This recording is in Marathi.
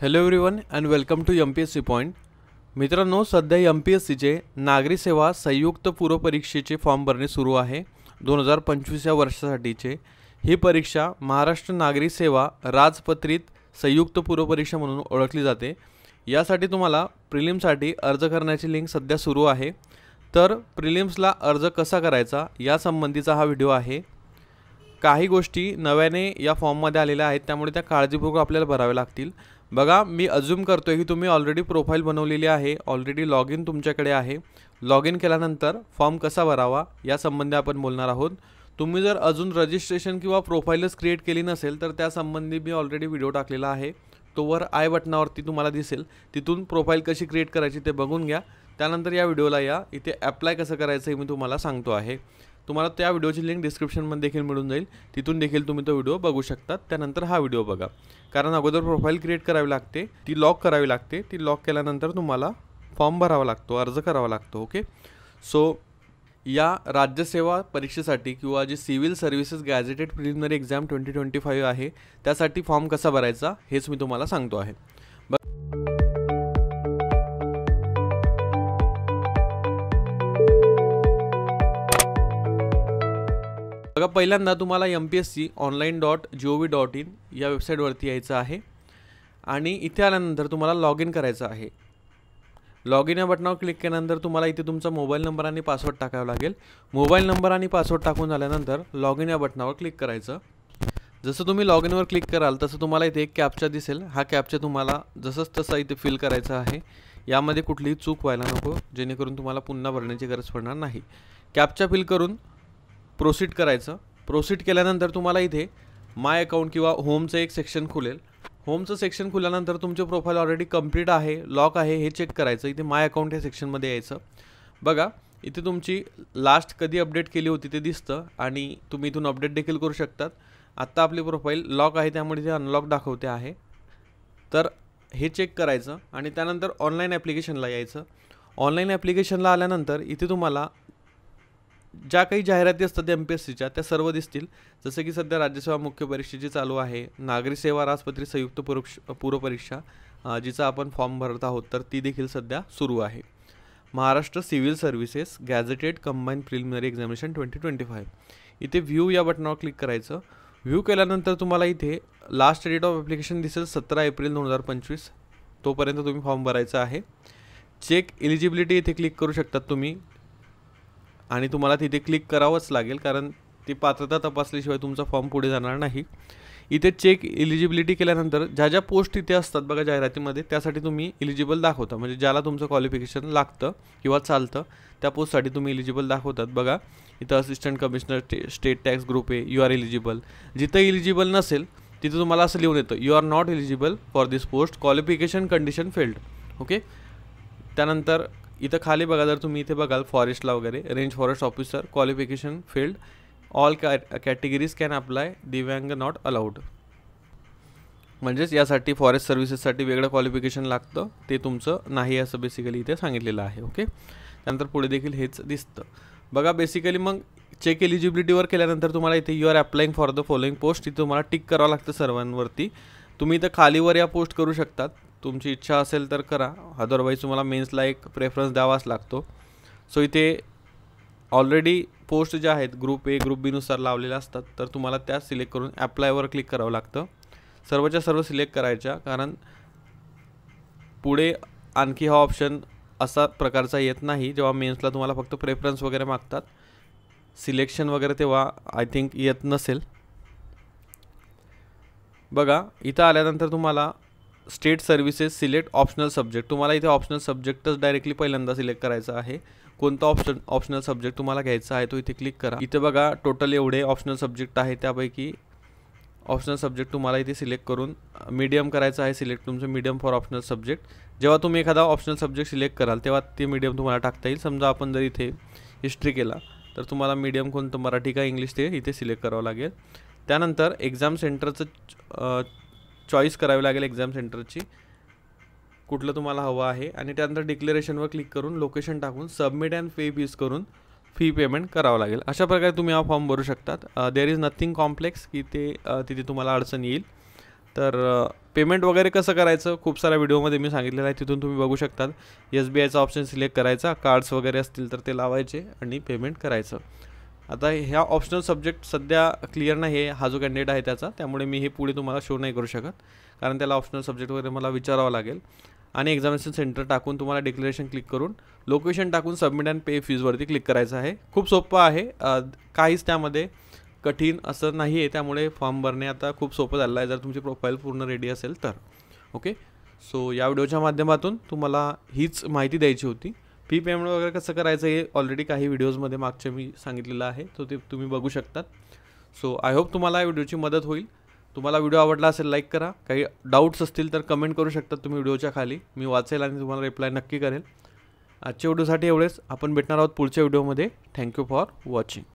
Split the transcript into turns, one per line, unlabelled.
Hello everyone and welcome to MPSC point. मित्रांनो, सध्या MPSCचे नागरी सेवा संयुक्त पूर्वपरीक्षेचे फॉर्म भरणे सुरू आहे 2025 या वर्षासाठीचे. ही परीक्षा महाराष्ट्र नागरी सेवा राजपत्रित संयुक्त पूर्वपरीक्षा म्हणून ओळखली जाते. यासाठी तुम्हाला प्रिलिम्ससाठी अर्ज करण्याची लिंक सध्या सुरू आहे. तर प्रिलिम्सला अर्ज कसा करायचा या संबंधीचा हा व्हिडिओ आहे. काही गोष्टी नव्याने या फॉर्ममध्ये आलेल्या आहेत, त्यामुळे त्या काळजीपूर्वक आपल्याला भराव्या लागतील. बघा, मी अज्यूम करतोय की तुम्ही ऑलरेडी प्रोफाईल बनवलेली आहे, ऑलरेडी लॉग इन तुमच्याकडे आहे. लॉग इन केल्यानंतर फॉर्म कसा भरावा या संबंधी आपण बोलणार आहोत. तुम्ही जर अजून रजिस्ट्रेशन किंवा प्रोफाईलच क्रिएट केली नसेल तर त्यासंबंधी मी ऑलरेडी व्हिडिओ टाकलेला आहे. तो वर आय बटनावरती तुम्हाला दिसेल. तिथून प्रोफाईल कशी क्रिएट करायची ते बघून घ्या. त्यानंतर या व्हिडिओला या. इथे अप्लाय कसं करायचं हे मी तुम्हाला सांगतो आहे. तुम्हाला त्या व्हिडिओची लिंक डिस्क्रिप्शनमध्ये देखील मिळून जाईल. तिथून देखील तुम्ही तो व्हिडिओ बघू शकता. त्यानंतर हा व्हिडिओ बघा, कारण अगोदर प्रोफाईल क्रिएट करावी लागते, ती लॉक करावी लागते. ती लॉक केल्यानंतर तुम्हाला फॉर्म भरावा लागतो, अर्ज करावा लागतो. ओके, सो या राज्यसेवा परीक्षेसाठी किंवा जी civil services gazetted preliminary exam 2025 आहे त्यासाठी फॉर्म कसा भरायचा हेच मी तुम्हाला सांगतो आहे. बघा, पहिल्यांदा तुम्हाला MPSConline.gov.in या वेबसाईटवरती यायचं आहे आणि इथे आल्यानंतर तुम्हाला लॉग इन करायचं आहे. लॉग इन या बटनावर क्लिक केल्यानंतर तुम्हाला इथे तुमचा मोबाईल नंबर आणि पासवर्ड टाकावा लागेल. मोबाईल नंबर आणि पासवर्ड टाकून झाल्यानंतर लॉग इन या बटनावर क्लिक करायचं. जसं तुम्ही लॉग इनवर क्लिक कराल तसं तुम्हाला इथे एक कॅप्चा दिसेल. हा कॅप्चा तुम्हाला जसंच तसं इथे फिल करायचा आहे. यामध्ये कुठलीही चूक व्हायला नको, जेणेकरून तुम्हाला पुन्हा भरण्याची गरज पडणार नाही. कॅप्चा फिल करून प्रोसीड करायचं. प्रोसीड केल्यानंतर तुम्हाला इथे माय अकाउंट किंवा होमचं एक सेक्शन खुलेल. होमचं सेक्शन खुल्यानंतर तुमचे प्रोफाईल ऑलरेडी कंप्लीट आहे, लॉक आहे हे चेक करायचं. इथे माय अकाउंट या सेक्शनमध्ये यायचं. बघा, इथे तुमची लास्ट कधी अपडेट केली होती ते दिसतं आणि तुम्ही इथून अपडेट देखील करू शकतात. आत्ता आपली प्रोफाईल लॉक आहे, त्यामुळे ते अनलॉक दाखवते आहे. तर हे चेक करायचं आणि त्यानंतर ऑनलाईन ॲप्लिकेशनला यायचं. ऑनलाईन ॲप्लिकेशनला आल्यानंतर इथे तुम्हाला ज्या काही जाहिराती असतात MPSCच्या त्या सर्व दिसतील. जसं की सध्या राज्यसेवा मुख्य परीक्षेची चालू आहे, नागरी सेवा राजपत्रित संयुक्त पूर्वपरीक्षा जिचा आपण फॉर्म भरत आहोत तर ती देखील सध्या सुरू आहे. Maharashtra civil services gazetted combine preliminary examination 2025. इथे व्ह्यू या बटनावर क्लिक करायचं. व्ह्यू केल्यानंतर तुम्हाला इथे लास्ट डेट ऑफ ॲप्लिकेशन दिसेल 17 एप्रिल 2025. तोपर्यंत तुम्ही फॉर्म भरायचा आहे. चेक एलिजिबिलिटी इथे क्लिक करू शकतात तुम्ही आणि तुम्हाला तिथे क्लिक करावंच लागेल, कारण ती पात्रता तपासल्याशिवाय तुमचा फॉर्म पुढे जाणार नाही. इथे चेक एलिजिबिलिटी केल्यानंतर ज्या ज्या पोस्ट इथे असतात बघा जाहिरातीमध्ये, त्यासाठी तुम्ही एलिजिबल दाखवता. म्हणजे ज्याला तुमचं क्वालिफिकेशन लागतं किंवा चालतं त्या पोस्टसाठी तुम्ही एलिजिबल दाखवतात. बघा, इथं assistant commissioner state tax group आहे, यू आर एलिजिबल. जिथं एलिजिबल नसेल तिथे तुम्हाला असं लिहून येतं, you are not eligible for this post, qualification condition failed. Okay, त्यानंतर इथं खाली बघा, जर तुम्ही इथे बघाल फॉरेस्टला वगैरे, range forest officer qualification failed, all categories can apply, दिव्यांग नॉट अलाउड. म्हणजेच यासाठी फॉरेस्ट सर्व्हिसेससाठी वेगळं क्वालिफिकेशन लागतं, ते तुमचं नाही असं बेसिकली इथे सांगितलेलं आहे. ओके, त्यानंतर पुढे देखील हेच दिसतं. बघा, बेसिकली मग चेक एलिजिबिलिटीवर केल्यानंतर तुम्हाला इथे you are applying for the following post, इथे तुम्हाला टिक करावं लागतं सर्वांवरती. तुम्ही इथं खालीवर या पोस्ट करू शकतात, तुमची इच्छा असेल तर करा, अदरवाईज तुम्हाला मेन्सला एक प्रेफरन्स द्यावाच लागतो. सो इथे ऑलरेडी पोस्ट ज्या आहेत ग्रुप ए ग्रुप बीनुसार लावलेल्या असतात, तर तुम्हाला त्या सिलेक्ट करून ॲप्लायवर क्लिक करावं लागतं. सर्वच्या सर्व सिलेक्ट करायच्या, कारण पुढे आणखी हा ऑप्शन असा प्रकारचा येत नाही. जेव्हा मेन्सला तुम्हाला फक्त प्रेफरन्स वगैरे मागतात, सिलेक्शन वगैरे तेव्हा आय थिंक येत नसेल. बघा, इथं आल्यानंतर तुम्हाला state services select optional subject, तुम्हाला इथे ऑप्शनल सब्जेक्टच डायरेक्टली पहिल्यांदा सिलेक्ट करायचा आहे. कोणता ऑप्शनल सब्जेक्ट तुम्हाला घ्यायचा आहे तो इथे क्लिक करा. इथे बघा, टोटल एवढे ऑप्शनल सब्जेक्ट आहे, त्यापैकी ऑप्शनल सब्जेक्ट तुम्हाला इथे सिलेक्ट करून मीडियम करायचं आहे. सिलेक्ट तुमचं मीडियम फॉर ऑप्शनल सब्जेक्ट. जेव्हा तुम्ही एखादा ऑप्शनल सब्जेक्ट सिलेक्ट कराल तेव्हा ते मीडियम तुम्हाला टाकता येईल. समजा आपण जर इथे हिस्ट्री केला तर तुम्हाला मीडियम कोणतं, मराठी का इंग्लिश, ते इथे सिलेक्ट करावं लागेल. त्यानंतर एक्झाम सेंटरचं चॉईस करावी लागेल, एक्झाम सेंटरची कुठलं तुम्हाला हवं आहे. आणि त्यानंतर डिक्लेरेशनवर क्लिक करून लोकेशन टाकून सबमिट अँड पे फीज करून फी पेमेंट करावं लागेल. अशा प्रकारे तुम्ही हा फॉर्म भरू शकतात. देअर इज नथिंग कॉम्प्लेक्स की ते तिथे तुम्हाला अडचण येईल. तर पेमेंट वगैरे कसं करायचं खूप साऱ्या व्हिडिओमध्ये मी सांगितलेलं आहे, तिथून तुम्ही बघू शकता. SBIचा ऑप्शन सिलेक्ट करायचा, कार्ड्स वगैरे असतील तर ते लावायचे आणि पेमेंट करायचं. आता ह्या ऑप्शनल सब्जेक्ट सध्या क्लिअर नाही आहे हा जो कॅन्डिडेट आहे त्याचा, त्यामुळे मी हे पुढे तुम्हाला शो नाही करू शकत, कारण त्याला ऑप्शनल सब्जेक्ट वगैरे मला विचारावं लागेल. आणि एक्झामिनेशन सेंटर टाकून तुम्हाला डिक्लेरेशन क्लिक करून लोकेशन टाकून सबमिट अँड पे फीजवरती क्लिक करायचं आहे. खूप सोपं आहे, काहीच त्यामध्ये कठीण असं नाही आहे. त्यामुळे फॉर्म भरणे आता खूप सोपं झालं आहे जर तुमची प्रोफाईल पूर्ण रेडी असेल तर. ओके, सो या व्हिडिओच्या माध्यमातून तुम्हाला हीच माहिती द्यायची होती. फी पेमेंट वगैरे कसं करायचं हे ऑलरेडी काही व्हिडिओजमध्ये मागच्या मी सांगितलेलं आहे, तो ते तुम्ही बघू शकतात. सो आय होप तुम्हाला या व्हिडिओची मदत होईल. तुम्हाला व्हिडिओ आवडला असेल लाईक करा. काही डाऊट्स असतील तर कमेंट करू शकतात तुम्ही व्हिडिओच्या खाली, मी वाचेल आणि तुम्हाला रिप्लाय नक्की करेल. आजच्या व्हिडिओसाठी एवढेच. आपण भेटणार आहोत पुढच्या व्हिडिओमध्ये. Thank you for watching.